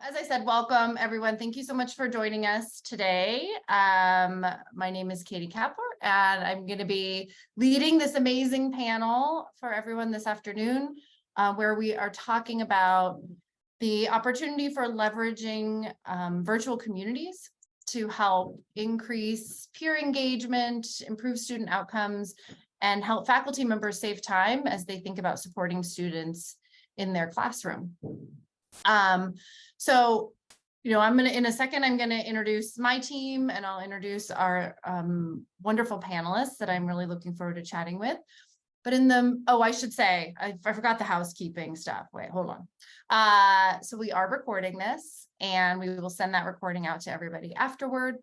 As I said, welcome everyone. Thank you so much for joining us today. My name is Katie Kapler, and I'm going to be leading this amazing panel for everyone this afternoon, where we are talking about the opportunity for leveraging virtual communities to help increase peer engagement, improve student outcomes, and help faculty members save time as they think about supporting students in their classroom. So, in a second, I'm going to introduce my team, and I'll introduce our wonderful panelists that I'm really looking forward to chatting with. But I should say, I forgot the housekeeping stuff. Wait, hold on. So we are recording this, and we will send that recording out to everybody afterward.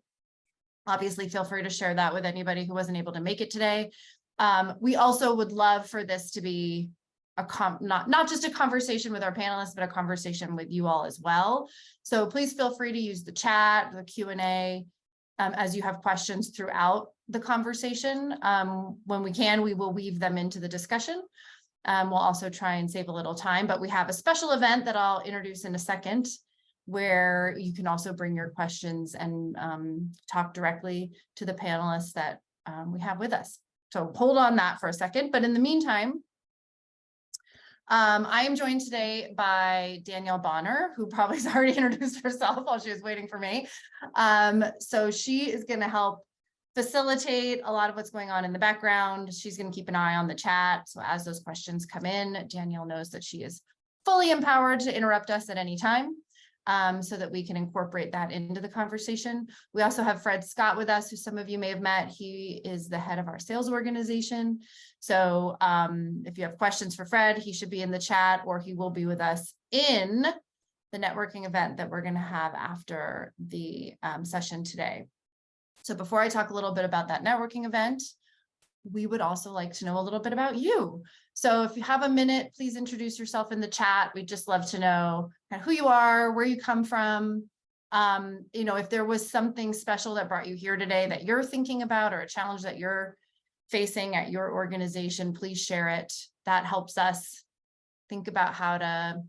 Obviously, feel free to share that with anybody who wasn't able to make it today. We also would love for this to be not just a conversation with our panelists, but a conversation with you all as well. So please feel free to use the chat, the Q&A, as you have questions throughout the conversation. When we can, we will weave them into the discussion. We'll also try and save a little time, but we have a special event that I'll introduce in a second, where you can also bring your questions and talk directly to the panelists that we have with us. So hold on that for a second. But in the meantime, I am joined today by Danielle Bonner, who probably has already introduced herself while she was waiting for me. So she is going to help facilitate a lot of what's going on in the background. She's going to keep an eye on the chat. So as those questions come in, Danielle knows that she is fully empowered to interrupt us at any time, so that we can incorporate that into the conversation. We also have Fred Scott with us, who some of you may have met. He is the head of our sales organization. So if you have questions for Fred, he should be in the chat, or he will be with us in the networking event that we're going to have after the session today. So before I talk a little bit about that networking event, we would also like to know a little bit about you. So if you have a minute, please introduce yourself in the chat. We'd just love to know kind of who you are, where you come from. If there was something special that brought you here today that you're thinking about, or a challenge that you're facing at your organization, please share it. That helps us think about how to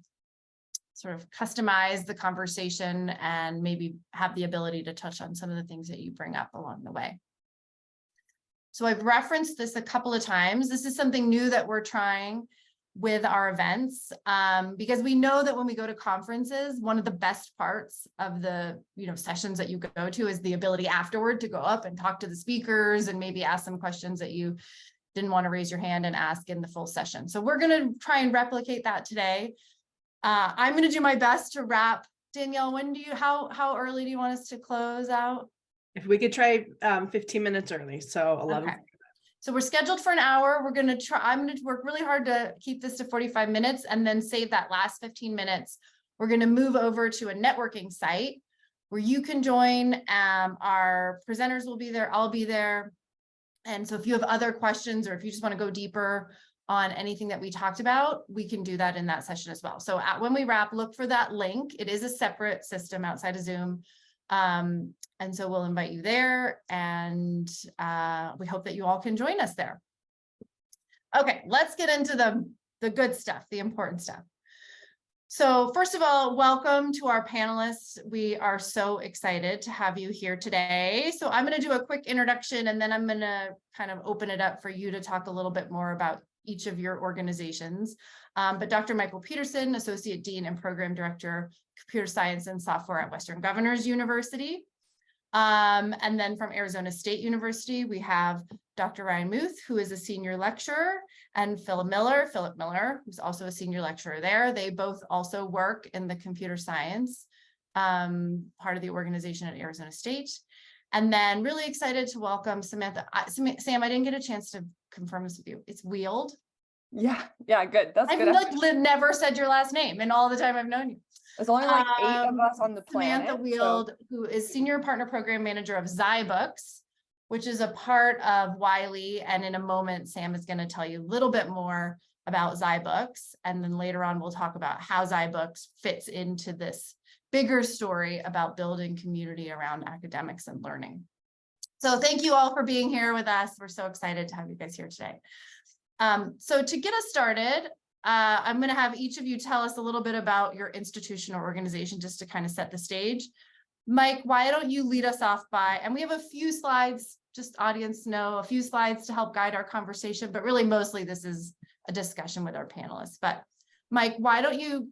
sort of customize the conversation and maybe have the ability to touch on some of the things that you bring up along the way. So I've referenced this a couple of times. This is something new that we're trying with our events, because we know that when we go to conferences, one of the best parts of the sessions that you go to is the ability afterward to go up and talk to the speakers and maybe ask some questions that you didn't want to raise your hand and ask in the full session. So we're going to try and replicate that today. I'm going to do my best to wrap. Danielle, how early do you want us to close out? If we could try 15 minutes early, so 11. Okay. So we're scheduled for an hour. I'm going to work really hard to keep this to 45 minutes and then save that last 15 minutes. We're going to move over to a networking site where you can join. Our presenters will be there. I'll be there. And so if you have other questions, or if you just want to go deeper on anything that we talked about, we can do that in that session as well. So when we wrap, look for that link. It is a separate system outside of Zoom. And so we'll invite you there, and we hope that you all can join us there. Okay, let's get into the good stuff, the important stuff. So first of all, welcome to our panelists. We are so excited to have you here today. So I'm going to do a quick introduction, and then I'm going to kind of open it up for you to talk a little bit more about each of your organizations. But Dr. Michael Peterson, Associate Dean and Program Director, Computer Science and Software at Western Governors University. And then from Arizona State University, we have Dr. Ryan Muth, who is a senior lecturer, and Philip Miller, who's also a senior lecturer there. They both also work in the computer science part of the organization at Arizona State. And then really excited to welcome Samantha. Sam, I didn't get a chance to confirm this with you. It's Wield. Yeah, good. That's good. I've never said your last name in all the time I've known you. There's only like 8 of us on the planet. Samantha Wield, who is Senior Partner Program Manager of zyBooks, which is a part of Wiley. And in a moment, Sam is going to tell you a little bit more about zyBooks. And then later on, we'll talk about how zyBooks fits into this bigger story about building community around academics and learning. So thank you all for being here with us. We're so excited to have you guys here today. So to get us started, I'm going to have each of you tell us a little bit about your institution or organization just to kind of set the stage. Mike, why don't you lead us off and we have a few slides, just audience know, a few slides to help guide our conversation, but really mostly this is a discussion with our panelists. But Mike, why don't you,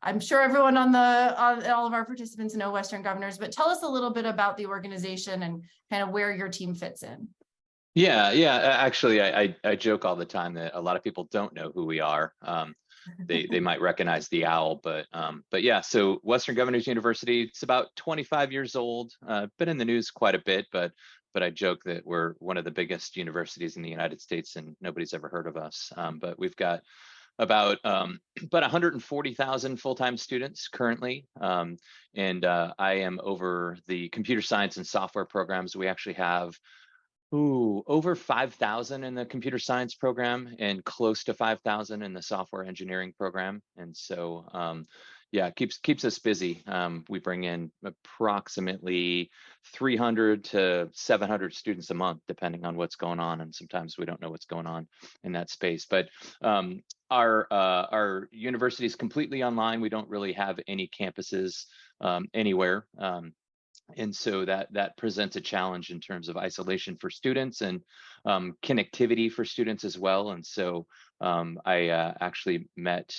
I'm sure everyone on all of our participants know Western Governors, but tell us a little bit about the organization and kind of where your team fits in. Yeah. Actually, I joke all the time that a lot of people don't know who we are. They might recognize the owl, but yeah. So Western Governors University, it's about 25 years old. Been in the news quite a bit, but I joke that we're one of the biggest universities in the United States, and nobody's ever heard of us. But we've got about 140,000 full-time students currently, and I am over the computer science and software programs. We actually have over 5,000 in the computer science program and close to 5,000 in the software engineering program. And so, yeah, it keeps us busy. We bring in approximately 300 to 700 students a month, depending on what's going on. And sometimes we don't know what's going on in that space. But our university is completely online. We don't really have any campuses anywhere. And so that presents a challenge in terms of isolation for students and connectivity for students as well. And so I actually met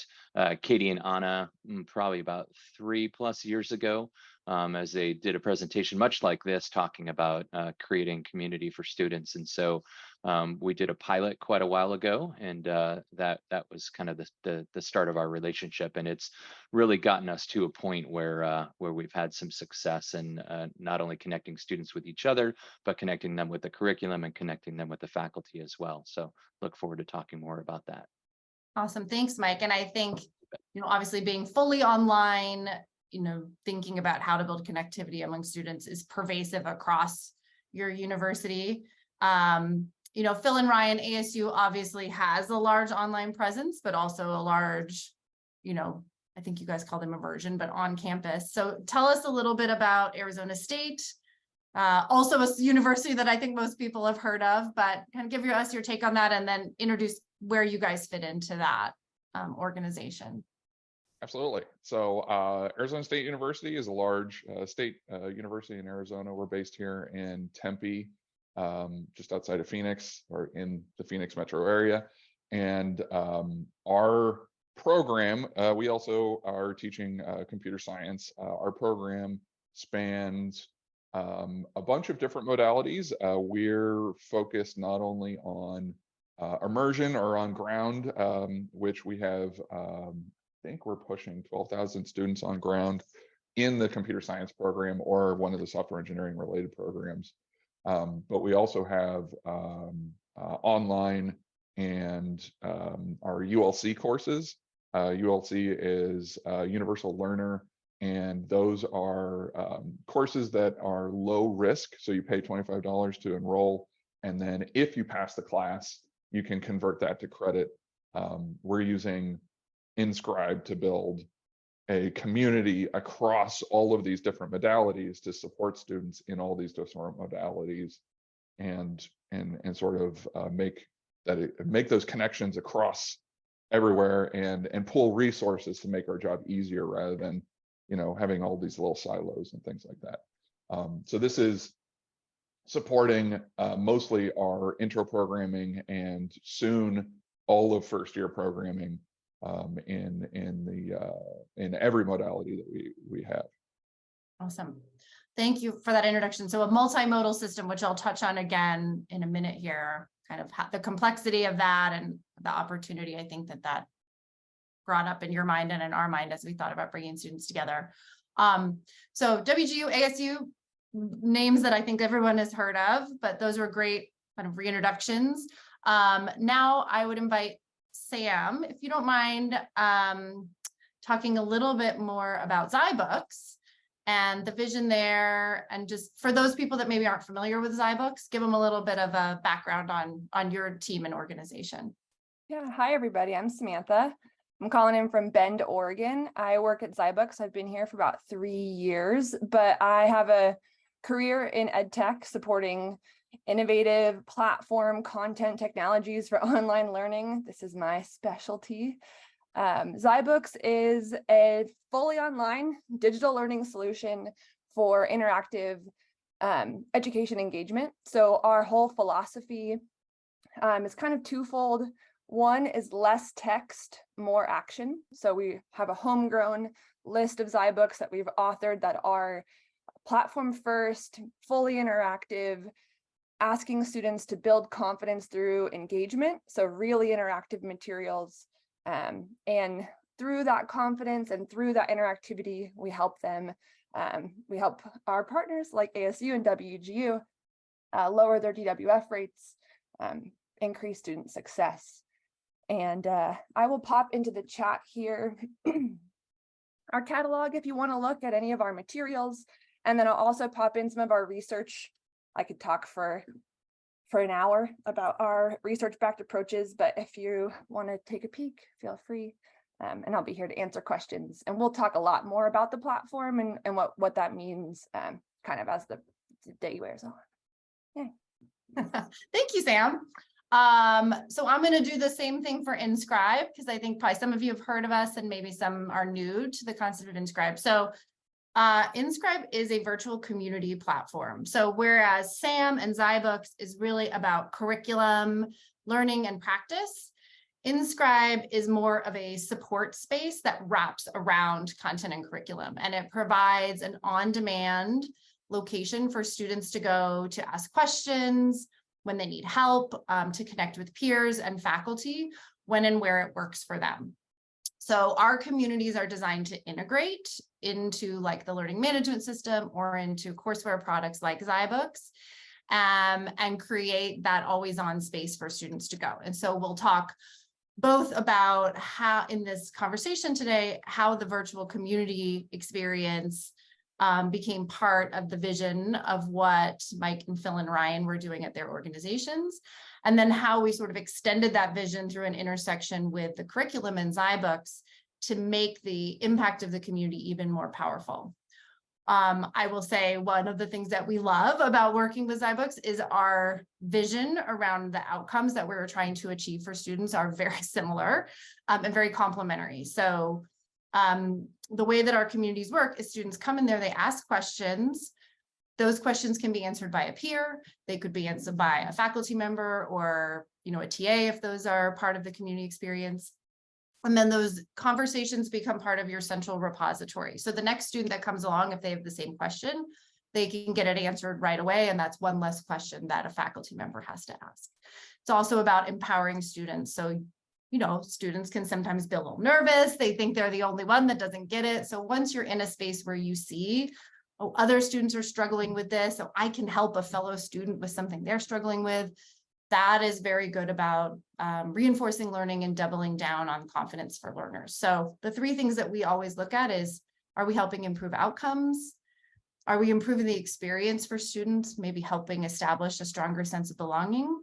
Katie and Anna probably about 3+ years ago as they did a presentation much like this, talking about creating community for students. And so we did a pilot quite a while ago, and that was kind of the start of our relationship. And it's really gotten us to a point where we've had some success in not only connecting students with each other, but connecting them with the curriculum and connecting them with the faculty as well. So look forward to talking more about that. Awesome. Thanks, Mike. And I think, obviously being fully online, thinking about how to build connectivity among students is pervasive across your university. Phil and Ryan, ASU obviously has a large online presence, but also a large, I think you guys call them immersion, but on campus. So tell us a little bit about Arizona State, also a university that I think most people have heard of, but kind of give us your take on that and then introduce where you guys fit into that organization. Absolutely. So Arizona State University is a large state university in Arizona. We're based here in Tempe, just outside of Phoenix, or in the Phoenix metro area. And our program, we also are teaching computer science. Our program spans a bunch of different modalities. We're focused not only on immersion or on ground, which we have, I think we're pushing 12,000 students on ground in the computer science program or one of the software engineering related programs. But we also have online and our ULC courses. ULC is Universal Learner, and those are courses that are low risk. So you pay $25 to enroll, and then if you pass the class, you can convert that to credit. We're using InScribe to build a community across all of these different modalities to support students in all these different modalities, and sort of make those connections across everywhere, and pull resources to make our job easier rather than having all these little silos and things like that. So this is supporting mostly our intro programming and soon all of first year programming in every modality that we have. Awesome. Thank you for that introduction. So a multimodal system, which I'll touch on again in a minute here, kind of the complexity of that and the opportunity, I think that brought up in your mind and in our mind as we thought about bringing students together. So WGU, ASU, names that I think everyone has heard of, but those were great kind of reintroductions. Now I would invite Sam, if you don't mind, talking a little bit more about zyBooks and the vision there, and just for those people that maybe aren't familiar with zyBooks, give them a little bit of a background on your team and organization. Yeah, hi everybody, I'm Samantha. I'm calling in from Bend, Oregon. I work at zyBooks. I've been here for about 3 years, but I have a career in ed tech supporting innovative platform content technologies for online learning. This is my specialty. zyBooks is a fully online digital learning solution for interactive education engagement. So our whole philosophy is kind of twofold. One is less text, more action. So we have a homegrown list of zyBooks that we've authored that are platform first, fully interactive, asking students to build confidence through engagement. So really interactive materials. And through that confidence and through that interactivity, we help them. We help our partners like ASU and WGU lower their DWF rates, increase student success. And I will pop into the chat here our catalog if you want to look at any of our materials. And then I'll also pop in some of our research. I could talk for an hour about our research-backed approaches, but if you want to take a peek, feel free. And I'll be here to answer questions. And we'll talk a lot more about the platform and what that means kind of as the day wears on. Yeah. Thank you, Sam. So I'm going to do the same thing for InScribe, because I think probably some of you have heard of us and maybe some are new to the concept of InScribe. So InScribe is a virtual community platform. So whereas Sam and zyBooks is really about curriculum, learning, and practice, InScribe is more of a support space that wraps around content and curriculum, and it provides an on-demand location for students to go to ask questions when they need help, to connect with peers and faculty when and where it works for them. So our communities are designed to integrate into like the learning management system or into courseware products like zyBooks, and create that always on space for students to go. And so we'll talk both about how in this conversation today, how the virtual community experience became part of the vision of what Mike and Phil and Ryan were doing at their organizations, and then how we sort of extended that vision through an intersection with the curriculum in zyBooks to make the impact of the community even more powerful. I will say one of the things that we love about working with zyBooks is our vision around the outcomes that we're trying to achieve for students are very similar and very complementary. So the way that our communities work is students come in there, they ask questions. Those questions can be answered by a peer. They could be answered by a faculty member or, a TA if those are part of the community experience. And then those conversations become part of your central repository. So the next student that comes along, if they have the same question, they can get it answered right away. And that's one less question that a faculty member has to ask. It's also about empowering students. So students can sometimes be a little nervous. They think they're the only one that doesn't get it. So once you're in a space where you see, oh, other students are struggling with this, so I can help a fellow student with something they're struggling with, that is very good about reinforcing learning and doubling down on confidence for learners. So the three things that we always look at is, are we helping improve outcomes? Are we improving the experience for students, maybe helping establish a stronger sense of belonging?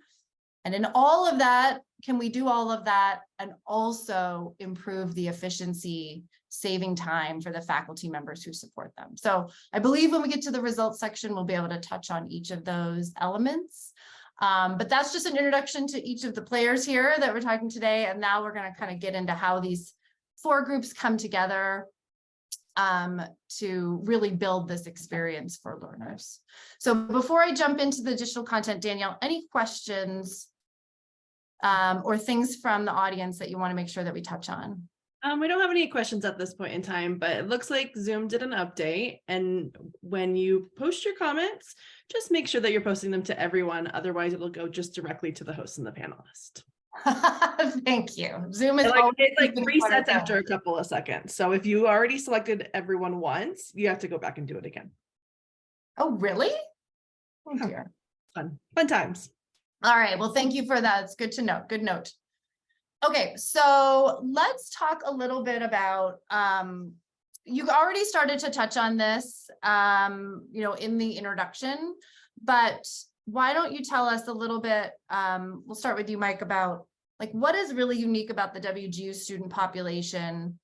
And in all of that, can we do all of that and also improve the efficiency, saving time for the faculty members who support them? So I believe when we get to the results section, we'll be able to touch on each of those elements. But that's just an introduction to each of the players here that we're talking today. And now we're going to kind of get into how these four groups come together to really build this experience for learners. So before I jump into the digital content, Danielle, any questions or things from the audience that you want to make sure that we touch on? We don't have any questions at this point in time, but it looks like Zoom did an update. And when you post your comments, just make sure that you're posting them to everyone. Otherwise, it'll go just directly to the host and the panelist. Thank you. Zoom is it resets after a couple of seconds. So if you already selected everyone once, you have to go back and do it again. Oh, really? Oh dear. Fun times. All right. Well, thank you for that. It's good to know. Good note. Okay, so let's talk a little bit about, you already started to touch on this, in the introduction, but why don't you tell us a little bit, we'll start with you, Mike, about like what is really unique about the WGU student population?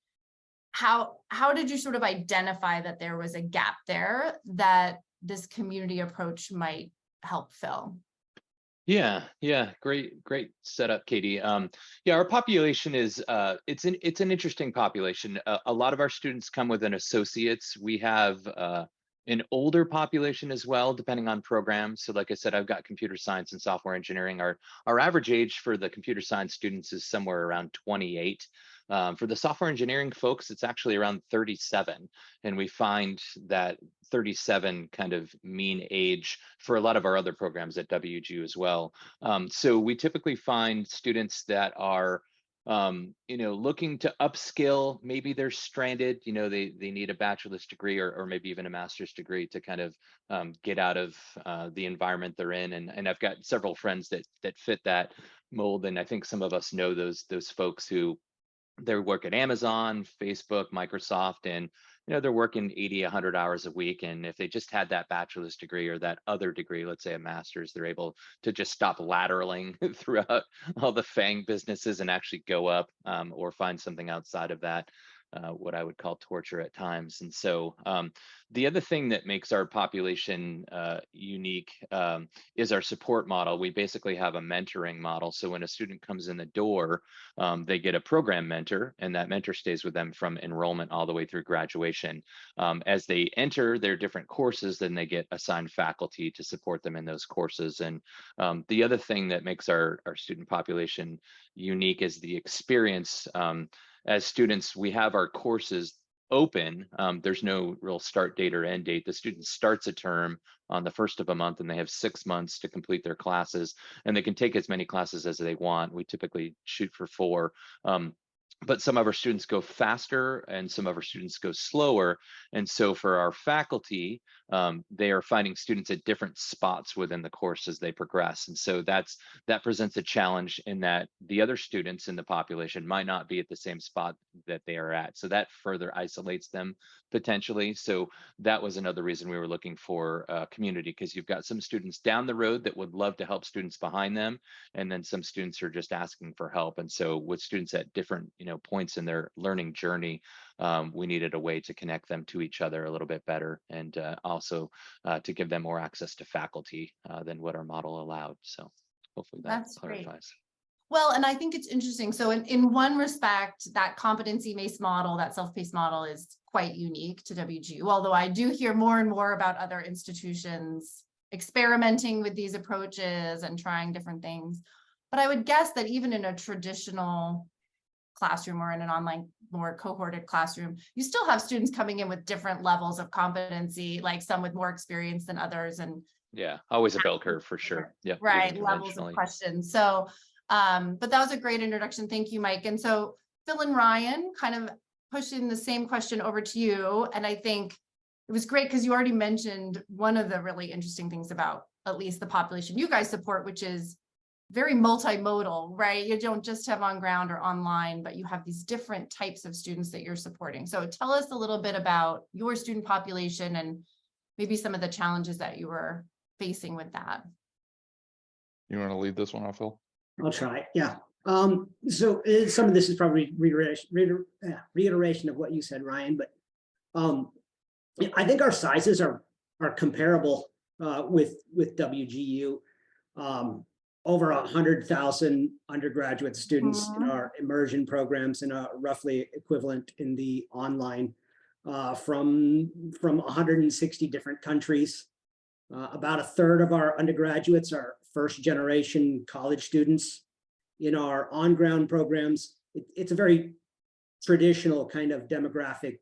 How did you sort of identify that there was a gap there that this community approach might help fill? Yeah, great setup, Katie. Yeah, our population is it's an interesting population. A lot of our students come with an associate's. We have an older population as well, depending on programs. So, like I said, I've got computer science and software engineering. Our average age for the computer science students is somewhere around 28. For the software engineering folks, it's actually around 37, and we find that 37 kind of mean age for a lot of our other programs at WGU as well. So we typically find students that are looking to upskill. Maybe they're stranded, they need a bachelor's degree or maybe even a master's degree to kind of get out of the environment they're in. And I've got several friends that fit that mold. And I think some of us know those folks who they work at Amazon, Facebook, Microsoft, and they're working 80, 100 hours a week. And if they just had that bachelor's degree or that other degree, let's say a master's, they're able to just stop lateraling throughout all the FANG businesses and actually go up or find something outside of that, what I would call torture at times. And so the other thing that makes our population unique is our support model. We basically have a mentoring model. So when a student comes in the door, they get a program mentor, and that mentor stays with them from enrollment all the way through graduation. As they enter their different courses, then they get assigned faculty to support them in those courses. And the other thing that makes our student population unique is the experience. As students, we have our courses open. There's no real start date or end date. The student starts a term on the first of a month, and they have 6 months to complete their classes, and they can take as many classes as they want. We typically shoot for 4. But some of our students go faster and some of our students go slower. And so for our faculty, they are finding students at different spots within the course as they progress. And so that presents a challenge in that the other students in the population might not be at the same spot that they are at. So that further isolates them potentially. So that was another reason we were looking for a community, because you've got some students down the road that would love to help students behind them. And then some students are just asking for help. And so with students at different, points in their learning journey, we needed a way to connect them to each other a little bit better, and also to give them more access to faculty than what our model allowed. So hopefully that clarifies. Great. Well, and I think it's interesting. So in one respect, that competency-based model, that self-paced model is quite unique to WGU, although I do hear more and more about other institutions experimenting with these approaches and trying different things. But I would guess that even in a traditional classroom or in an online, more cohorted classroom, you still have students coming in with different levels of competency, like some with more experience than others. And yeah, always a bell curve for sure. Yeah, right, levels of questions. So but that was a great introduction. Thank you, Mike. And so Phil and Ryan, kind of pushing the same question over to you. And I think it was great because you already mentioned one of the really interesting things about at least the population you guys support, which is very multimodal, right? You don't just have on ground or online, but you have these different types of students that you're supporting. So tell us a little bit about your student population and maybe some of the challenges that you were facing with that. You want to lead this one off, Phil? I'll try. Yeah. So some of this is probably reiteration of what you said, Ryan, but I think our sizes are comparable with WGU. Over 100,000 undergraduate students in our immersion programs, and roughly equivalent in the online from 160 different countries. About a third of our undergraduates are first generation college students. In our on-ground programs, it's a very traditional kind of demographic,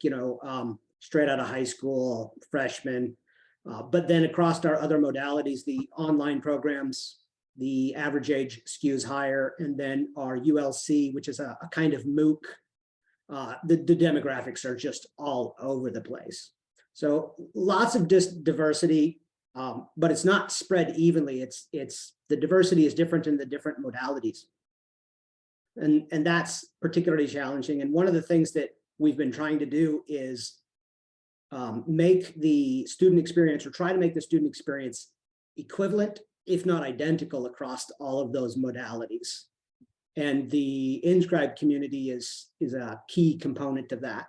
straight out of high school, freshmen. But then across our other modalities, the online programs, the average age skews higher. And then our ULC, which is a kind of MOOC, the demographics are just all over the place. So lots of diversity, but it's not spread evenly. It's the diversity is different in the different modalities. And that's particularly challenging. And one of the things that we've been trying to do is make the student experience, or try to make the student experience equivalent, if not identical, across all of those modalities. And the InScribe community is a key component of that.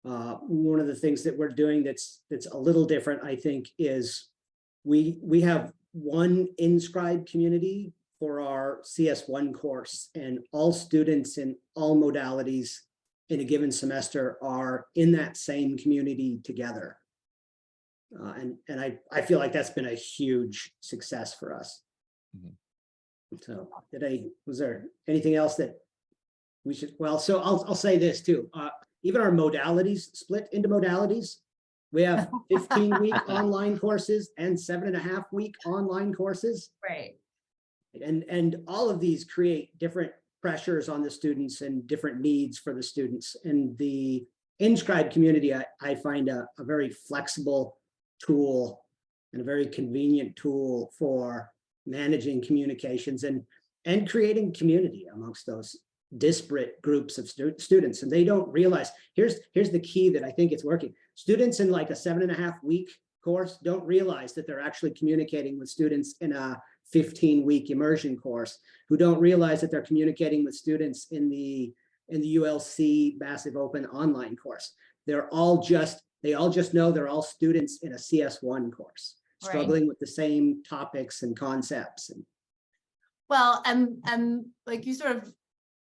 One of the things that we're doing that's a little different, I think, is we have one InScribe community for our CS1 course, and all students in all modalities in a given semester are in that same community together. And I feel like that's been a huge success for us. So was there anything else that we should, well, so I'll say this too. Even our modalities split into modalities. We have 15-week online courses and 7.5-week online courses. Right. And all of these create different pressures on the students and different needs for the students. And the InScribe community, I find a very flexible tool and a very convenient tool for managing communications and creating community amongst those disparate groups of students. And they don't realize, here's the key that I think it's working. Students in like a 7.5-week course don't realize that they're actually communicating with students in a 15-week immersion course, who don't realize that they're communicating with students in the ULC Massive Open online course. They all just know they're all students in a CS1 course, struggling with the same topics and concepts. Well, and like you sort of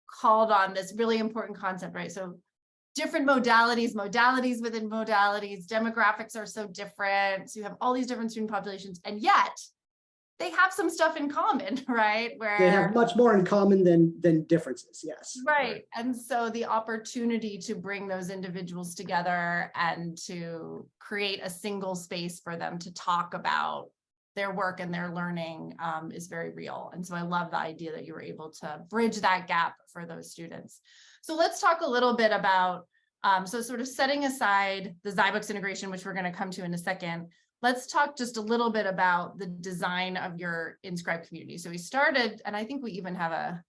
called on this really important concept, right? So different modalities within modalities, demographics are so different. So you have all these different student populations, and yet they have some stuff in common, right? Where they have much more in common than differences. Yes. Right. And so the opportunity to bring those individuals together and to create a single space for them to talk about their work and their learning is very real. And so I love the idea that you were able to bridge that gap for those students. So let's talk a little bit about, so sort of setting aside the zyBooks integration, which we're going to come to in a second. Let's talk just a little bit about the design of your InScribe community. So we started, and I think we even have a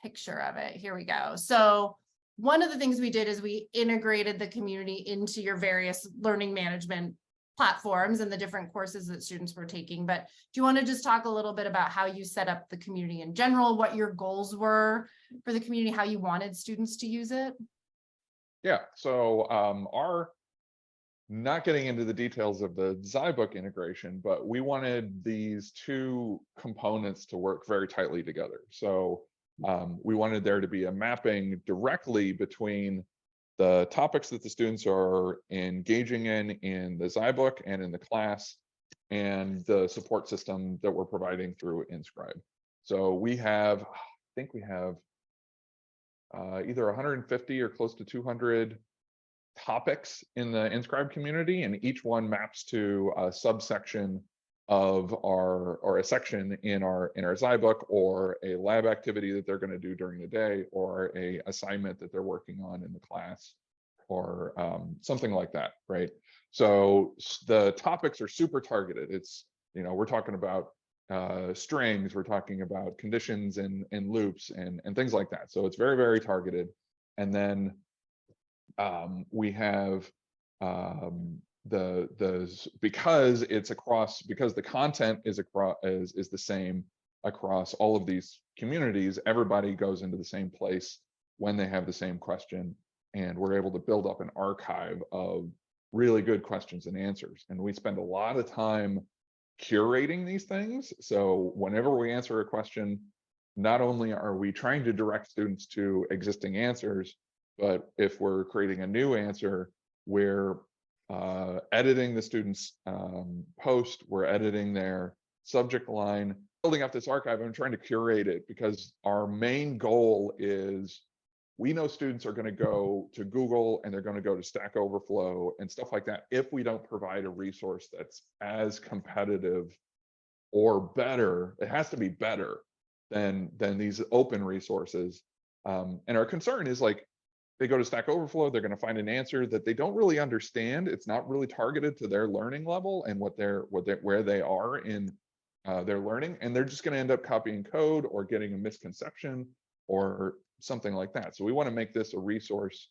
picture of it. Here we go. So one of the things we did is we integrated the community into your various learning management platforms and the different courses that students were taking. But do you want to just talk a little bit about how you set up the community in general, what your goals were for the community, how you wanted students to use it? Yeah, so not getting into the details of the zyBook integration, but we wanted these two components to work very tightly together. So we wanted there to be a mapping directly between the topics that the students are engaging in the zyBook and in the class, and the support system that we're providing through InScribe. So we have, I think we have either 150 or close to 200 topics in the InScribe community, and each one maps to a subsection of or a section in our zyBook, or a lab activity that they're going to do during the day, or a assignment that they're working on in the class, or something like that, right? So the topics are super targeted. It's, we're talking about strings, we're talking about conditions and loops and things like that. So it's very, very targeted. And then we have because the content is the same across all of these communities, everybody goes into the same place when they have the same question, and we're able to build up an archive of really good questions and answers. And we spend a lot of time curating these things. So whenever we answer a question, not only are we trying to direct students to existing answers, but if we're creating a new answer, we're editing the student's post, we're editing their subject line, building up this archive, and trying to curate it, because our main goal is, we know students are going to go to Google and they're going to go to Stack Overflow and stuff like that if we don't provide a resource that's as competitive or better. It has to be better than these open resources. And our concern is, like, they go to Stack Overflow, they're going to find an answer that they don't really understand. It's not really targeted to their learning level and where they are in their learning, and they're just going to end up copying code or getting a misconception or something like that. So we want to make this a resource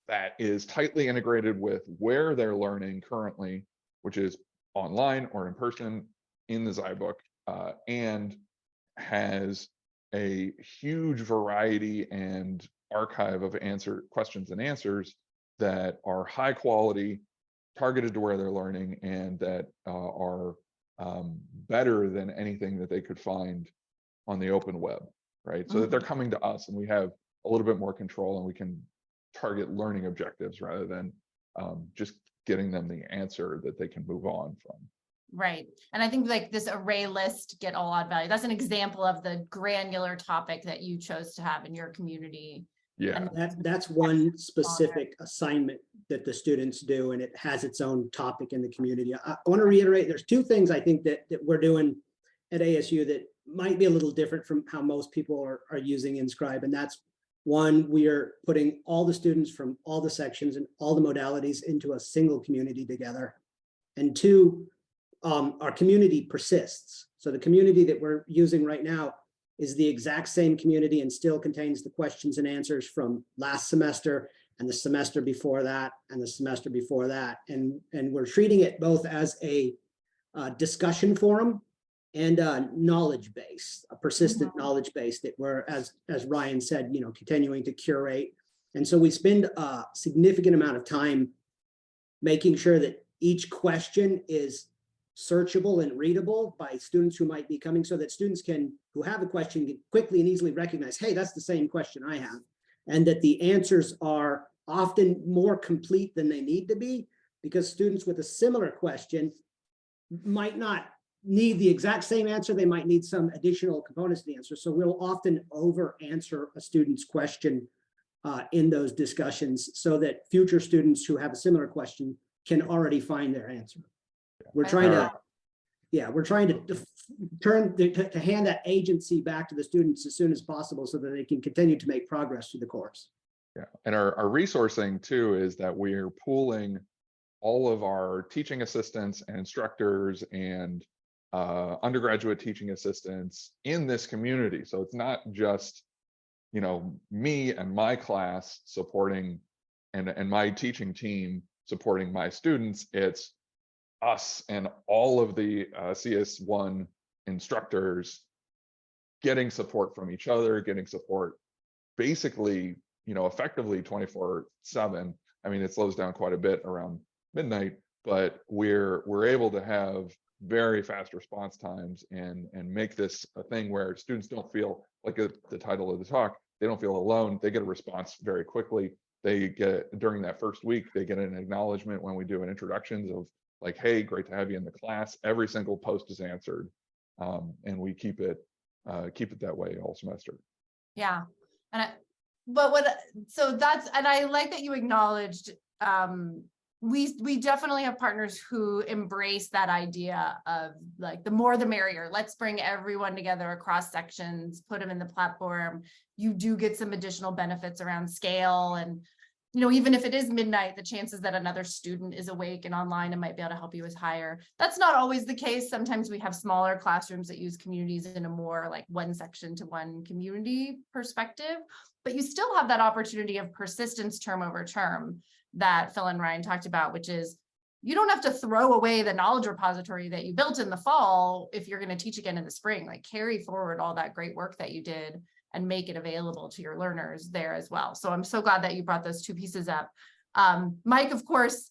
that is tightly integrated with where they're learning currently, which is online or in person in the zyBook, and has a huge variety and archive of questions and answers that are high quality, targeted to where they're learning, and that are better than anything that they could find on the open web, right? So that they're coming to us and we have a little bit more control and we can target learning objectives rather than just getting them the answer that they can move on from. Right. And I think like this array list get a lot of value. That's an example of the granular topic that you chose to have in your community. Yeah. And That's one specific assignment that the students do, and it has its own topic in the community. I want to reiterate, there's two things I think that we're doing at ASU that might be a little different from how most people are using InScribe. And that's one, we are putting all the students from all the sections and all the modalities into a single community together. And two, our community persists. So the community that we're using right now is the exact same community and still contains the questions and answers from last semester and the semester before that and the semester before that. And we're treating it both as a discussion forum and a knowledge base, a persistent knowledge base that we're, as Ryan said, continuing to curate. And so we spend a significant amount of time making sure that each question is searchable and readable by students who might be coming, so that students who have a question can quickly and easily recognize, hey, that's the same question I have. And that the answers are often more complete than they need to be, because students with a similar question might not need the exact same answer. They might need some additional components to the answer. So we'll often over answer a student's question in those discussions so that future students who have a similar question can already find their answer. We're trying to hand that agency back to the students as soon as possible so that they can continue to make progress through the course. Yeah, and our resourcing too is that we're pooling all of our teaching assistants and instructors and undergraduate teaching assistants in this community. So it's not just, me and my class supporting and my teaching team supporting my students. It's us and all of the CS1 instructors getting support from each other, getting support basically, effectively 24/7. I mean, it slows down quite a bit around midnight, but we're able to have very fast response times and make this a thing where students don't feel like the title of the talk, they don't feel alone. They get a response very quickly. They get, during that first week, they get an acknowledgement when we do an introductions of like, hey, great to have you in the class. Every single post is answered. And we keep it that way all semester. Yeah. And I like that you acknowledged, we definitely have partners who embrace that idea of like the more the merrier. Let's bring everyone together across sections, put them in the platform. You do get some additional benefits around scale, and even if it is midnight, the chances that another student is awake and online and might be able to help you is higher. That's not always the case. Sometimes we have smaller classrooms that use communities in a more like one section to one community perspective, but you still have that opportunity of persistence term over term that Phil and Ryan talked about, which is you don't have to throw away the knowledge repository that you built in the fall if you're going to teach again in the spring. Like, carry forward all that great work that you did and make it available to your learners there as well. So I'm so glad that you brought those two pieces up. Mike, of course,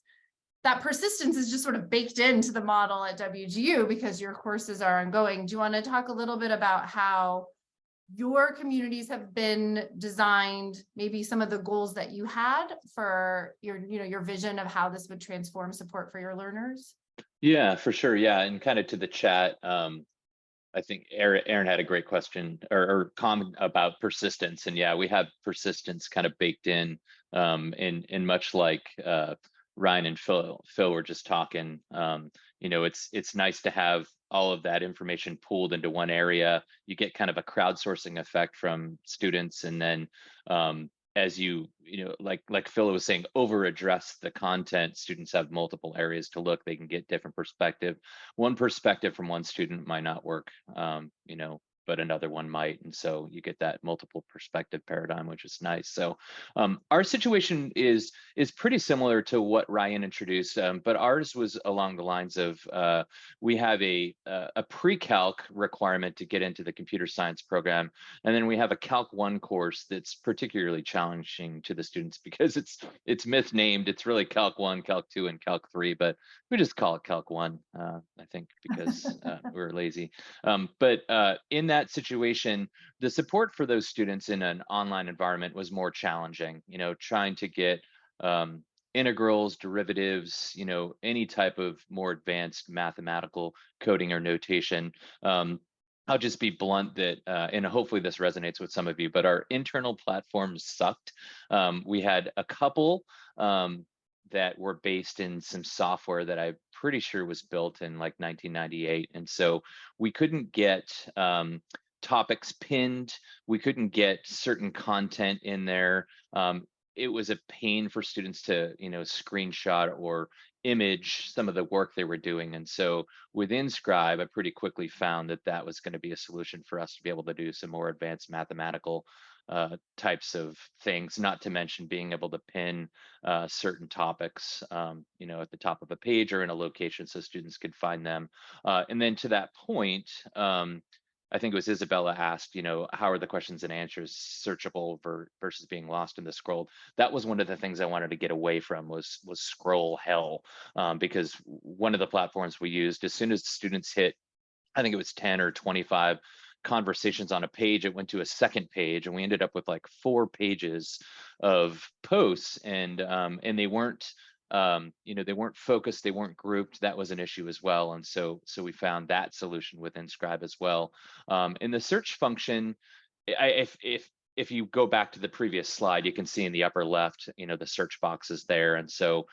that persistence is just sort of baked into the model at WGU because your courses are ongoing. Do you want to talk a little bit about how your communities have been designed, maybe some of the goals that you had for your vision of how this would transform support for your learners? Yeah, for sure. Yeah, and kind of to the chat, I think Aaron had a great question or comment about persistence, and yeah, we have persistence kind of baked in much like Ryan and Phil were just talking. It's nice to have all of that information pooled into one area. You get kind of a crowdsourcing effect from students, and then as like Phil was saying, over address the content. Students have multiple areas to look. They can get different perspective. One perspective from one student might not work but another one might. And so you get that multiple perspective paradigm, which is nice. So our situation is pretty similar to what Ryan introduced, but ours was along the lines of we have a pre-calc requirement to get into the computer science program, and then we have a Calc 1 course that's particularly challenging to the students because it's misnamed. It's really Calc 1, Calc 2, and Calc 3, but we just call it Calc 1, I think, because we're lazy. But in that situation, the support for those students in an online environment was more challenging, you know, trying to get integrals, derivatives, you know, any type of more advanced mathematical coding or notation. I'll just be blunt that, and hopefully this resonates with some of you, but our internal platforms sucked. We had a couple that were based in some software that I'm pretty sure was built in like 1998. And so we couldn't get topics pinned. We couldn't get certain content in there. It was a pain for students to, you know, screenshot or image some of the work they were doing. And so with InScribe, I pretty quickly found that that was going to be a solution for us to be able to do some more advanced mathematical types of things, not to mention being able to pin certain topics, you know, at the top of a page or in a location so students could find them. And then to that point, I think it was Isabella asked, you know, how are the questions and answers searchable versus being lost in the scroll? That was one of the things I wanted to get away from was scroll hell, because one of the platforms we used, as soon as students hit, I think it was 10 or 25 conversations on a page, it went to a second page, and we ended up with like 4 pages of posts, and they weren't, you know, they weren't focused, they weren't grouped. That was an issue as well. And so we found that solution with InScribe as well. In the search function, if you go back to the previous slide, you can see in the upper left, you know, the search box is there. And so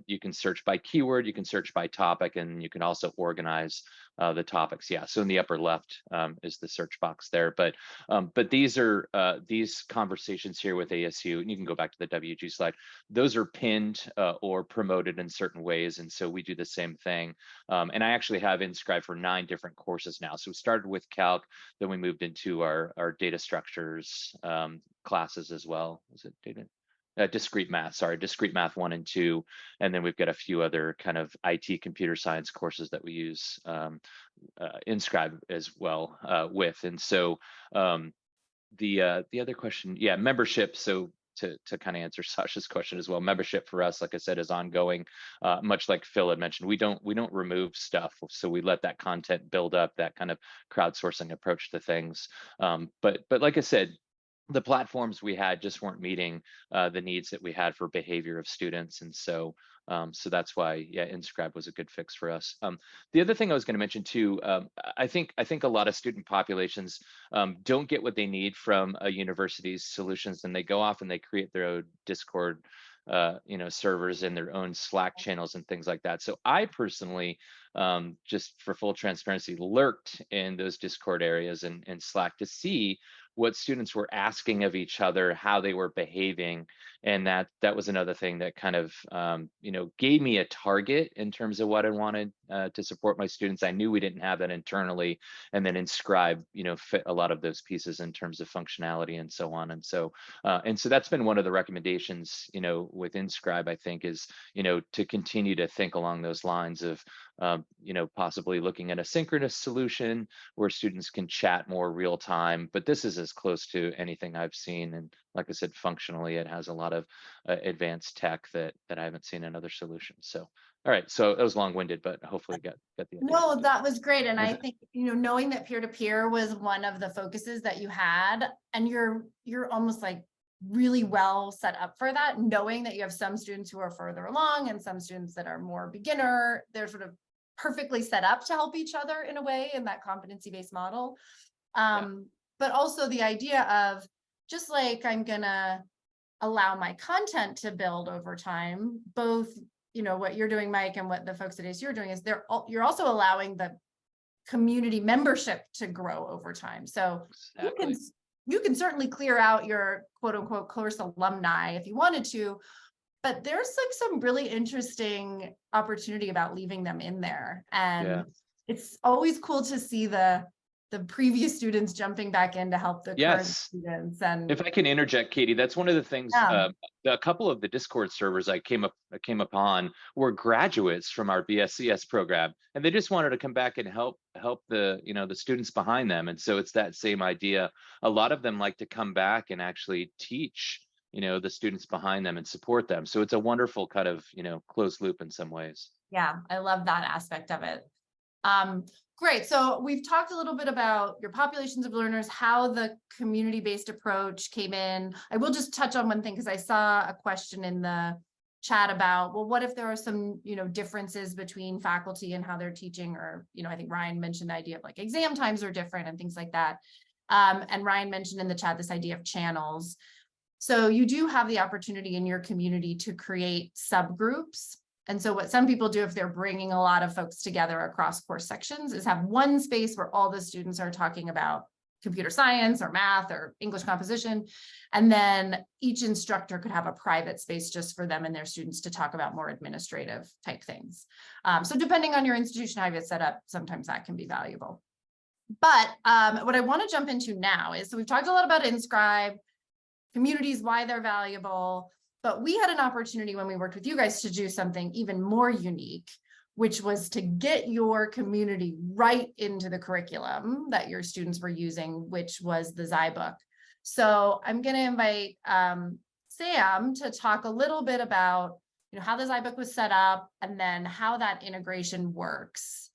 you can search by keyword, you can search by topic, and you can also organize the topics. Yeah, so in the upper left is the search box there. But these are these conversations here with ASU, and you can go back to the WG slide. Those are pinned or promoted in certain ways, and so we do the same thing. And I actually have InScribe for 9 different courses now. So we started with Calc, then we moved into our data structures classes as well. Is it data? Discrete math, sorry, discrete math 1 and 2, and then we've got a few other kind of IT computer science courses that we use InScribe as well with. And so the other question, yeah, membership. So to kind of answer Sasha's question as well, membership for us, like I said, is ongoing. Much like Phil had mentioned, we don't remove stuff, so we let that content build up, that kind of crowdsourcing approach to things. But like I said, the platforms we had just weren't meeting the needs that we had for behavior of students. And so that's why, yeah, InScribe was a good fix for us. The other thing I was going to mention too, I think a lot of student populations don't get what they need from a university's solutions, and they go off and they create their own Discord you know, servers and their own Slack channels and things like that. So I personally, just for full transparency, lurked in those Discord areas and Slack to see what students were asking of each other, how they were behaving. And that was another thing that kind of, you know, gave me a target in terms of what I wanted to support my students. I knew we didn't have that internally, and then InScribe, you know, fit a lot of those pieces in terms of functionality and so on. And so that's been one of the recommendations, you know, with InScribe, I think, is, you know, to continue to think along those lines of, you know, possibly looking at a synchronous solution where students can chat more real time. But this is as close to anything I've seen. And like I said, functionally, it has a lot of advanced tech that I haven't seen in other solutions. So, all right. So that was long-winded, but hopefully got the idea. No, that was great. And I think, you know, knowing that peer-to-peer was one of the focuses that you had, and you're almost like really well set up for that, knowing that you have some students who are further along and some students that are more beginner, they're sort of perfectly set up to help each other in a way in that competency-based model. But also the idea of, just like I'm gonna allow my content to build over time, both, you know, what you're doing, Mike, and what the folks at ASU are doing is you're also allowing the community membership to grow over time. So exactly. You can certainly clear out your quote unquote course alumni if you wanted to, but there's like some really interesting opportunity about leaving them in there. And it's always cool to see the the previous students jumping back in to help the current Yes. students. And If I can interject, Katie, that's one of the things. Yeah. A couple of the Discord servers I came upon were graduates from our BSCS program, and they just wanted to come back and help the the students behind them. And so it's that same idea. A lot of them like to come back and actually teach the students behind them and support them. So it's a wonderful kind of closed loop in some ways. yeah, I love that aspect of it. Great. So we've talked a little bit about your populations of learners, how the community-based approach came in. I will just touch on one thing because I saw a question in the chat about, well, what if there are some, differences between faculty and how they're teaching, or, I think Ryan mentioned the idea of like exam times are different and things like that. And Ryan mentioned in the chat this idea of channels. So you do have the opportunity in your community to create subgroups. And so what some people do if they're bringing a lot of folks together across course sections is have one space where all the students are talking about computer science or math or English composition. And then each instructor could have a private space just for them and their students to talk about more administrative type things. So depending on your institution, how you have it set up, sometimes that can be valuable. But what I want to jump into now is, so we've talked a lot about InScribe, communities, why they're valuable. But we had an opportunity when we worked with you guys to do something even more unique, which was to get your community right into the curriculum that your students were using, which was the zyBook. So I'm going to invite Sam to talk a little bit about how the zyBook was set up and then how that integration works.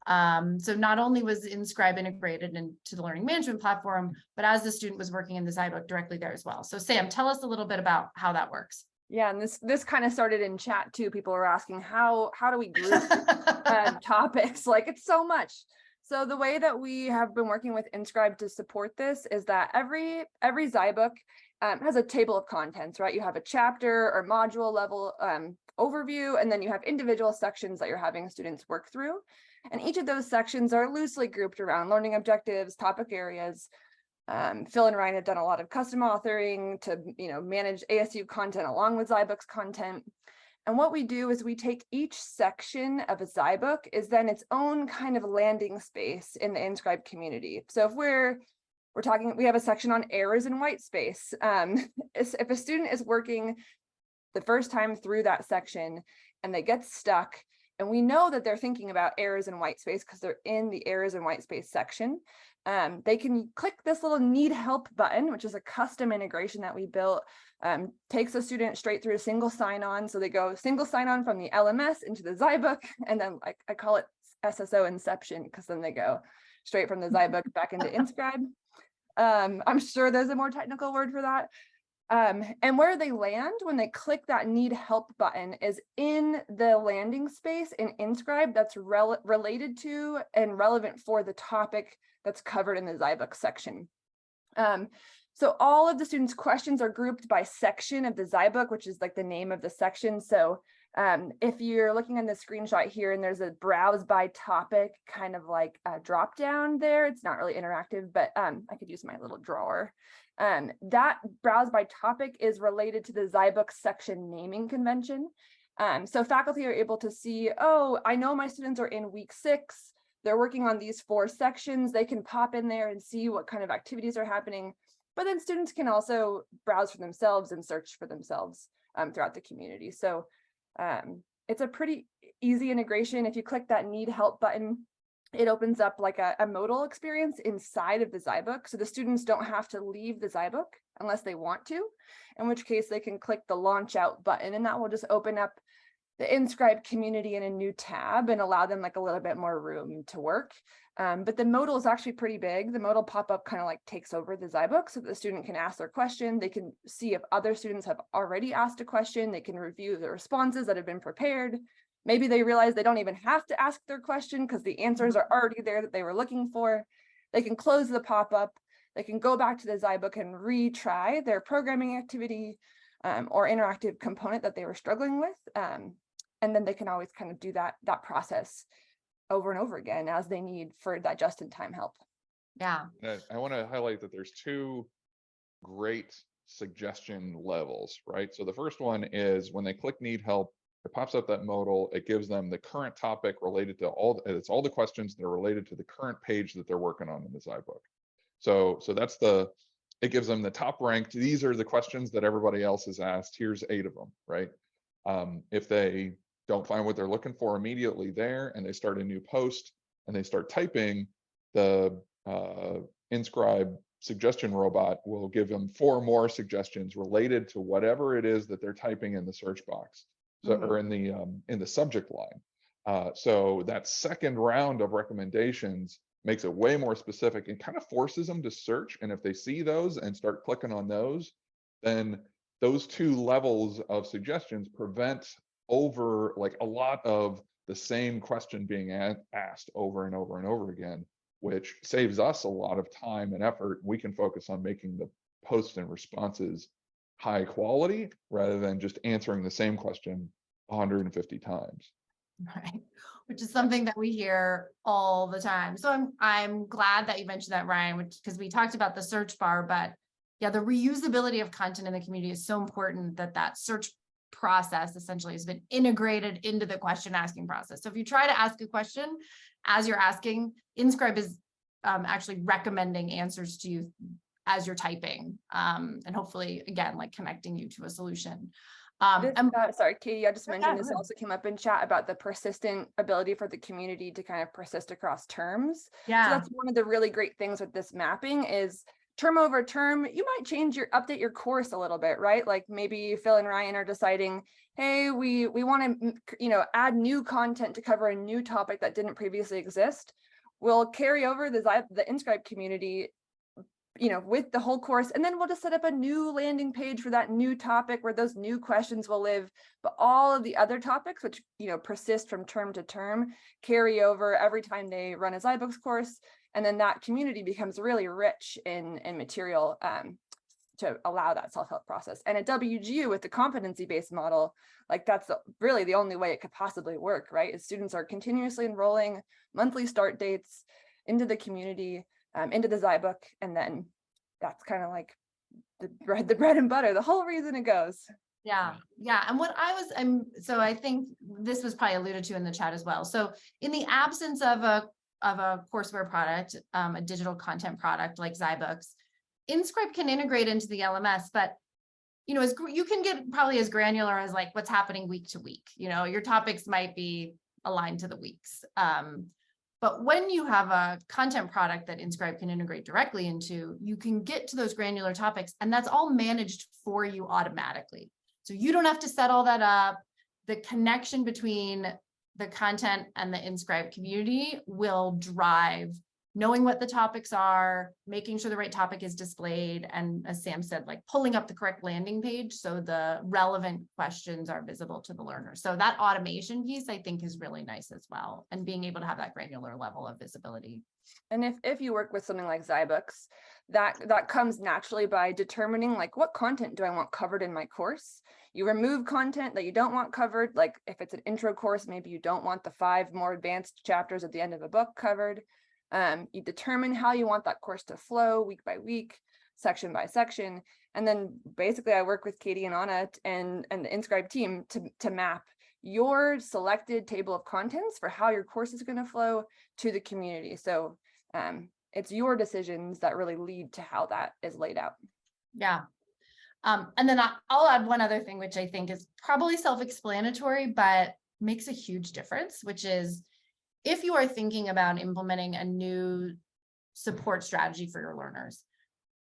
So not only was InScribe integrated into the learning management platform, but as the student was working in the zyBook directly there as well. So Sam, tell us a little bit about how that works. Yeah, and this kind of started in chat too. People were asking how do we group topics? Like, it's so much. So the way that we have been working with InScribe to support this is that every zyBook has a table of contents, right? You have a chapter or module level overview, and then you have individual sections that you're having students work through. And each of those sections are loosely grouped around learning objectives, topic areas. Phil and Ryan have done a lot of custom authoring to manage ASU content along with zyBooks content. And what we do is we take each section of a zyBook is then its own kind of landing space in the InScribe community. So if we're talking, we have a section on errors in white space. If a student is working the first time through that section and they get stuck, and we know that they're thinking about errors in white space because they're in the errors in white space section, they can click this little need help button, which is a custom integration that we built, takes a student straight through a single sign-on. So they go single sign-on from the LMS into the zyBook, and then I call it SSO inception because then they go straight from the zyBook back into InScribe. I'm sure there's a more technical word for that. And where they land when they click that need help button is in the landing space in InScribe that's related to and relevant for the topic that's covered in the zyBook section. So all of the students' questions are grouped by section of the zyBook, which is like the name of the section. So if you're looking on the screenshot here and there's a browse by topic kind of like a drop down there, it's not really interactive, but I could use my little drawer. That browse by topic is related to the zyBook section naming convention. So faculty are able to see, oh, I know my students are in week 6. They're working on these 4 sections. They can pop in there and see what kind of activities are happening. But then students can also browse for themselves and search for themselves throughout the community. So it's a pretty easy integration. If you click that need help button, it opens up like a modal experience inside of the zyBook. So the students don't have to leave the zyBook unless they want to, in which case they can click the launch out button, and that will just open up the InScribe community in a new tab and allow them like a little bit more room to work. But the modal is actually pretty big. The modal pop-up kind of like takes over the zyBook so that the student can ask their question. They can see if other students have already asked a question. They can review the responses that have been prepared. Maybe they realize they don't even have to ask their question because the answers are already there that they were looking for. They can close the pop-up. They can go back to the zyBook and retry their programming activity or interactive component that they were struggling with. And then they can always kind of do that process over and over again as they need for that just-in-time help. Yeah. I want to highlight that there's 2 great suggestion levels, right? So the first one is when they click need help, it pops up that modal, it gives them the current topic related to it's all the questions that are related to the current page that they're working on in the zyBook. So that's it gives them the top ranked, these are the questions that everybody else has asked, here's 8 of them, right? If they don't find what they're looking for immediately there and they start a new post and they start typing, the InScribe suggestion robot will give them 4 more suggestions related to whatever it is that they're typing in the search box, so, or in the subject line. So that second round of recommendations makes it way more specific and kind of forces them to search. And if they see those and start clicking on those, then those 2 levels of suggestions prevent over like a lot of the same question being asked over and over and over again, which saves us a lot of time and effort. We can focus on making the posts and responses high quality rather than just answering the same question 150 times. Right, which is something that we hear all the time. So I'm glad that you mentioned that, Ryan, which because we talked about the search bar, but yeah, the reusability of content in the community is so important that search process essentially has been integrated into the question asking process. So if you try to ask a question as you're asking, InScribe is actually recommending answers to you as you're typing, and hopefully again, like connecting you to a solution. Sorry, Katie, I just mentioned yeah, this go ahead. also came up in chat about the persistent ability for the community to kind of persist across terms. So Yeah, that's one of the really great things with this mapping is term over term, you might update your course a little bit, right? Like maybe Phil and Ryan are deciding, hey, we want to, add new content to cover a new topic that didn't previously exist. We'll carry over the InScribe community with the whole course, and then we'll just set up a new landing page for that new topic where those new questions will live, but all of the other topics, which persist from term to term, carry over every time they run a zyBooks course, and then that community becomes really rich in material to allow that self-help process. And at WGU with the competency-based model, like that's really the only way it could possibly work, right? Is students are continuously enrolling monthly start dates into the community, into the zyBook, and then that's kind of like the bread and butter, the whole reason it goes. yeah. And so I think this was probably alluded to in the chat as well. So in the absence of a courseware product, a digital content product like zyBooks, InScribe can integrate into the LMS, but as you can get probably as granular as like what's happening week to week. Your topics might be aligned to the weeks. But when you have a content product that InScribe can integrate directly into, you can get to those granular topics, and that's all managed for you automatically. So you don't have to set all that up. The connection between the content and the InScribe community will drive knowing what the topics are, making sure the right topic is displayed, and as Sam said, like pulling up the correct landing page so the relevant questions are visible to the learner. So that automation piece, I think, is really nice as well, and being able to have that granular level of visibility. And if you work with something like zyBooks, that comes naturally by determining like what content do I want covered in my course. You remove content that you don't want covered, like if it's an intro course, maybe you don't want the 5 more advanced chapters at the end of a book covered. You determine how you want that course to flow week by week, section by section, and then basically I work with Katie and Anna and the InScribe team to map your selected table of contents for how your course is going to flow to the community. So it's your decisions that really lead to how that is laid out. Yeah. And then I'll add one other thing, which I think is probably self-explanatory, but makes a huge difference, which is if you are thinking about implementing a new support strategy for your learners,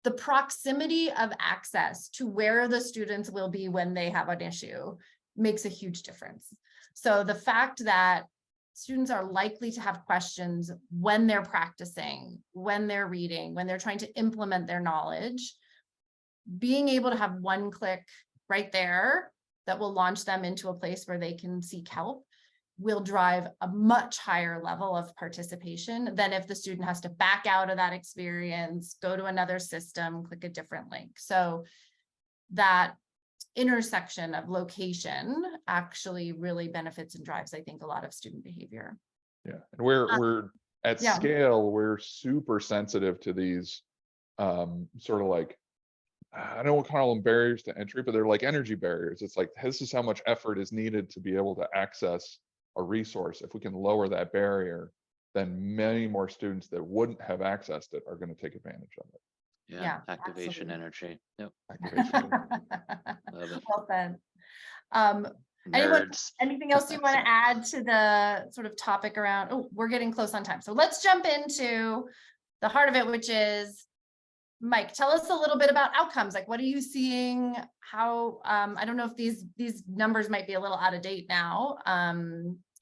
the proximity of access to where the students will be when they have an issue makes a huge difference. So the fact that students are likely to have questions when they're practicing, when they're reading, when they're trying to implement their knowledge, being able to have one click right there that will launch them into a place where they can seek help will drive a much higher level of participation than if the student has to back out of that experience, go to another system, click a different link. So that intersection of location actually really benefits and drives, I think, a lot of student behavior. Yeah, and we're at yeah. scale, we're super sensitive to these sort of like I don't call them barriers to entry, but they're like energy barriers. It's like, this is how much effort is needed to be able to access a resource. If we can lower that barrier, then many more students that wouldn't have accessed it are going to take advantage of it. Yeah, Activation absolutely. energy. Yep. Activation. Love it. Well said. Anyone, Nerds. anything else you want to add to the sort of topic around, oh, we're getting close on time. So let's jump into the heart of it, which is, Mike, tell us a little bit about outcomes. Like, what are you seeing? How, I don't know if these numbers might be a little out of date now.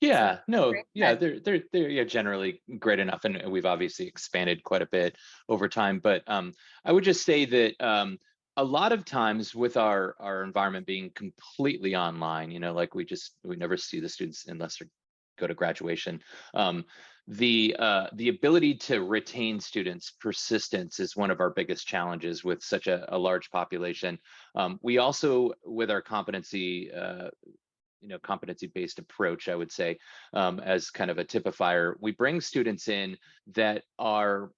Yeah, no, great. yeah, they're yeah, generally great enough, and we've obviously expanded quite a bit over time. But I would just say that a lot of times with our environment being completely online, you know, like we never see the students unless they go to graduation. The ability to retain students, persistence is one of our biggest challenges with such a large population. We also, with our competency competency-based approach, I would say, as kind of a typifier, we bring students in that are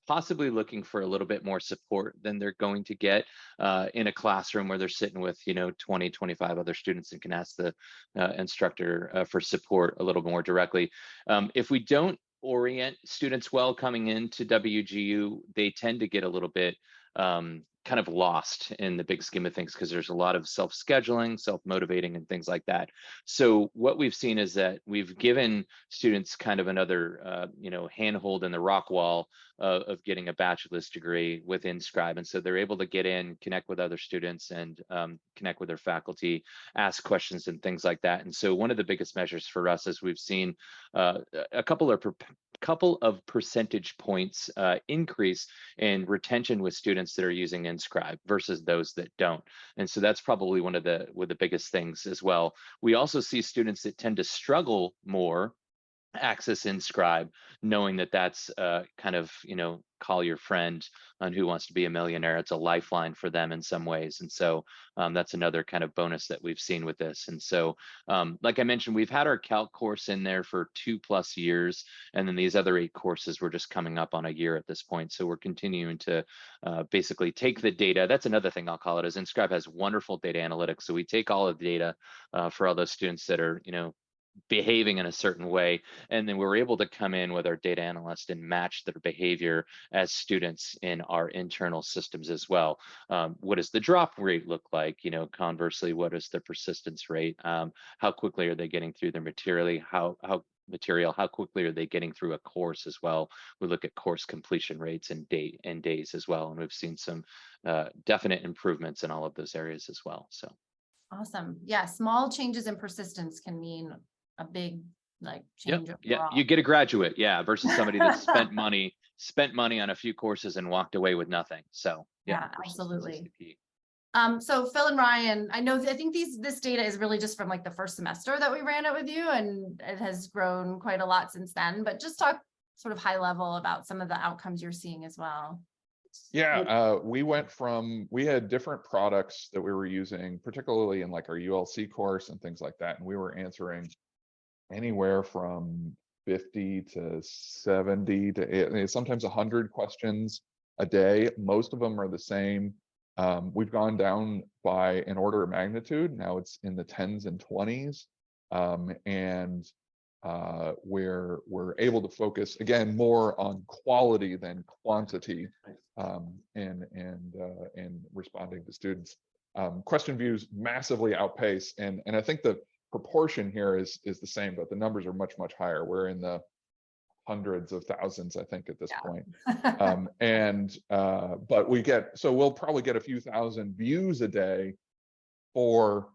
possibly looking for a little bit more support than they're going to get in a classroom where they're sitting with 20, 25 other students and can ask the instructor for support a little more directly. If we don't orient students well coming into WGU, they tend to get a little bit kind of lost in the big scheme of things because there's a lot of self-scheduling, self-motivating, and things like that. So what we've seen is that we've given students kind of another, handhold in the rock wall of getting a bachelor's degree with InScribe. And so they're able to get in, connect with other students, and connect with their faculty, ask questions and things like that. And so one of the biggest measures for us is we've seen a couple of percentage points increase in retention with students that are using InScribe versus those that don't. And so that's probably one of the biggest things as well. We also see students that tend to struggle more access InScribe, knowing that that's kind of, call your friend on Who Wants to Be a Millionaire. It's a lifeline for them in some ways. And so that's another kind of bonus that we've seen with this. And so, like I mentioned, we've had our calc course in there for 2+ years. And then these other 8 courses, we're just coming up on a year at this point. So we're continuing to basically take the data. That's another thing I'll call it, is InScribe has wonderful data analytics. So we take all of the data for all those students that are, behaving in a certain way, and then we're able to come in with our data analyst and match their behavior as students in our internal systems as well. What does the drop rate look like? Conversely, what is the persistence rate? How quickly are they getting through their material? How quickly are they getting through a course as well? We look at course completion rates and days as well, and we've seen some definite improvements in all of those areas as well. So Awesome. Yeah, small changes in persistence can mean a big change overall. Yeah, you get a graduate, versus somebody that spent money on a few courses and walked away with nothing. So yeah, absolutely. So Phil and Ryan, I think this data is really just from the first semester that we ran it with you, and it has grown quite a lot since then, but just talk sort of high level about some of the outcomes you're seeing as well. Yeah, we had different products that we were using, particularly in our ULC course and things like that. And we were answering anywhere from 50 to 70 to sometimes 100 questions a day. Most of them are the same. We've gone down by an order of magnitude. Now it's in the 10s and 20s. And we're able to focus again more on quality than quantity in responding to students. Question views massively outpace, and I think the proportion here is the same, but the numbers are much higher. We're in the hundreds of thousands, I think, at this point. But we'll probably get a few thousand views a day for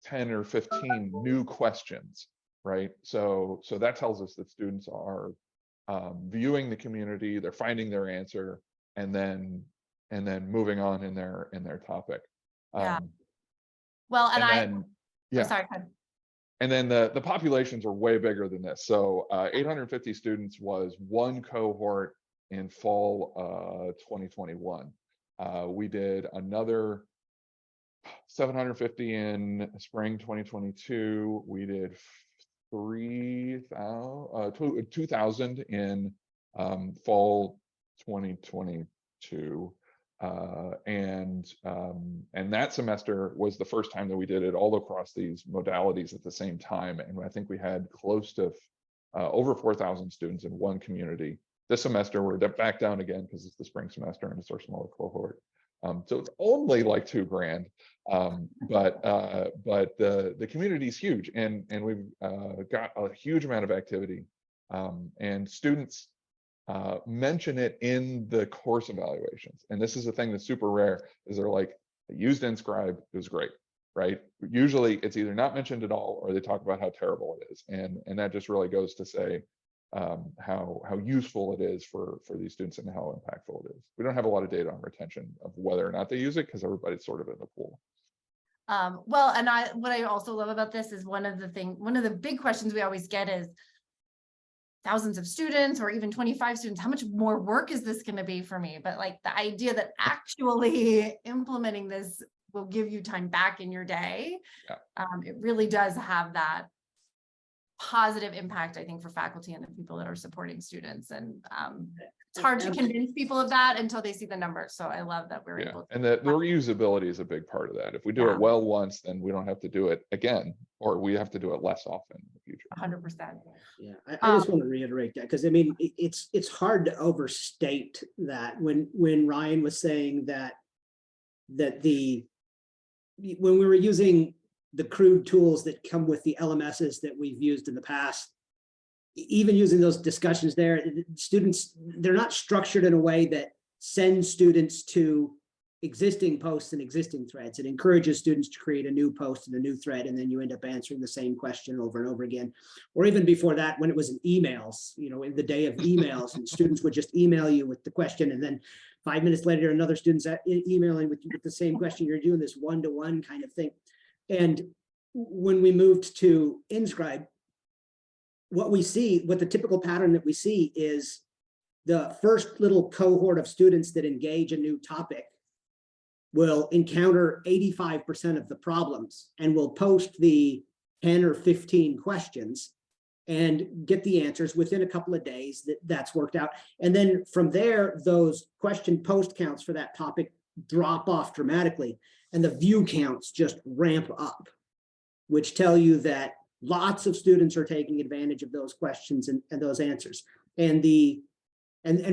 10 or 15 new questions, right? So that tells us that students are viewing the community, they're finding their answer, and then moving on in their topic. Well, sorry. And then the populations are way bigger than this. So 850 students was one cohort in fall 2021. We did another 750 in spring 2022. We did 2,000 in fall 2022. And that semester was the first time that we did it all across these modalities at the same time. And I think we had close to over 4,000 students in one community. This semester, we're back down again because it's the spring semester and it's our smaller cohort. So it's only like $2,000, but the community is huge, and we've got a huge amount of activity, and students mention it in the course evaluations. And this is a thing that's super rare, is they're like, I used InScribe, it was great, right? Usually it's either not mentioned at all or they talk about how terrible it is. And that just really goes to say how useful it is for these students and how impactful it is. We don't have a lot of data on retention of whether or not they use it because everybody's sort of in the pool. Well, and what I also love about this is one of the big questions we always get is thousands of students or even 25 students, how much more work is this going to be for me? But like the idea that actually implementing this will give you time back in your day, it really does have that positive impact, I think, for faculty and the people that are supporting students. And it's hard to convince people of that until they see the numbers. So I love that we're able to. And the reusability is a big part of that. If we do it well once, then we don't have to do it again, or we have to do it less often in the future. 100%. Yeah, I just want to reiterate that, because I mean, it's hard to overstate that when Ryan was saying that when we were using the crude tools that come with the LMSs that we've used in the past, even using those discussions there, students, they're not structured in a way that sends students to existing posts and existing threads. It encourages students to create a new post and a new thread, and then you end up answering the same question over and over again. Or even before that, when it was in emails, in the day of emails, and students would just email you with the question, and then 5 minutes later, another student's emailing with the same question. You're doing this one-to-one kind of thing. And when we moved to InScribe, what the typical pattern that we see is the first little cohort of students that engage a new topic will encounter 85% of the problems and will post the 10 or 15 questions and get the answers within a couple of days. That's worked out. And then from there, those question post counts for that topic drop off dramatically, and the view counts just ramp up, which tell you that lots of students are taking advantage of those questions and those answers. And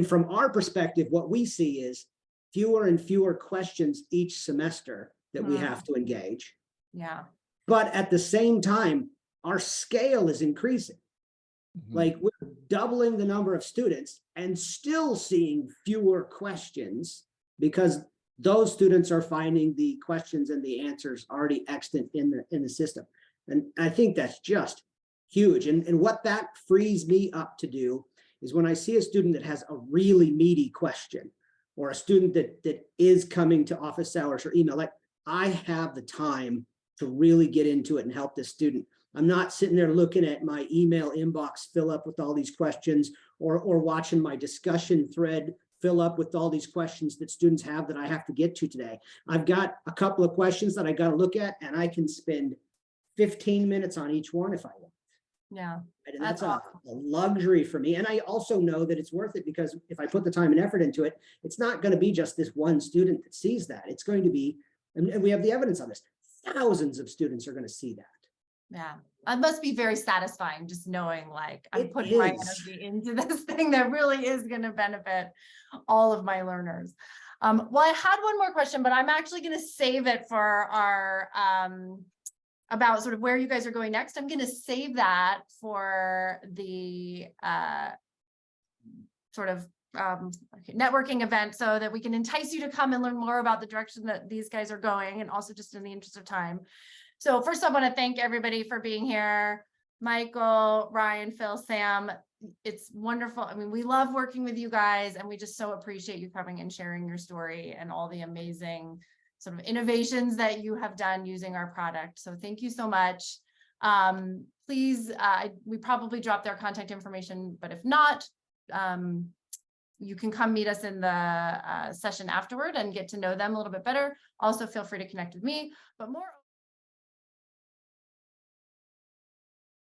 from our perspective, what we see is fewer and fewer questions each semester that we have to engage. Yeah. But at the same time, our scale is increasing. Like, we're doubling the number of students and still seeing fewer questions because those students are finding the questions and the answers already extant in the system. And I think that's just huge. And what that frees me up to do is when I see a student that has a really meaty question, or a student that is coming to office hours or email, like, I have the time to really get into it and help this student. I'm not sitting there looking at my email inbox fill up with all these questions, or watching my discussion thread fill up with all these questions that students have that I have to get to today. I've got a couple of questions that I got to look at, and I can spend 15 minutes on each one if I want. Yeah. And that's a luxury for me. And I also know that it's worth it, because if I put the time and effort into it, it's not going to be just this one student that sees that. It's going to be, and we have the evidence on this, thousands of students are going to see that. Yeah, it must be very satisfying just knowing, like, I'm It putting my is. energy into this thing that really is going to benefit all of my learners. Well, I had one more question, but I'm actually going to save it for our about sort of where you guys are going next. I'm going to save that for the sort of networking event, so that we can entice you to come and learn more about the direction that these guys are going, and also just in the interest of time. So first, I want to thank everybody for being here. Michael, Ryan, Phil, Sam. It's wonderful. I mean, we love working with you guys, and we just so appreciate you coming and sharing your story and all the amazing sort of innovations that you have done using our product. So thank you so much. Please, we probably dropped their contact information, but if not, you can come meet us in the session afterward and get to know them a little bit better. Also, feel free to connect with me, but more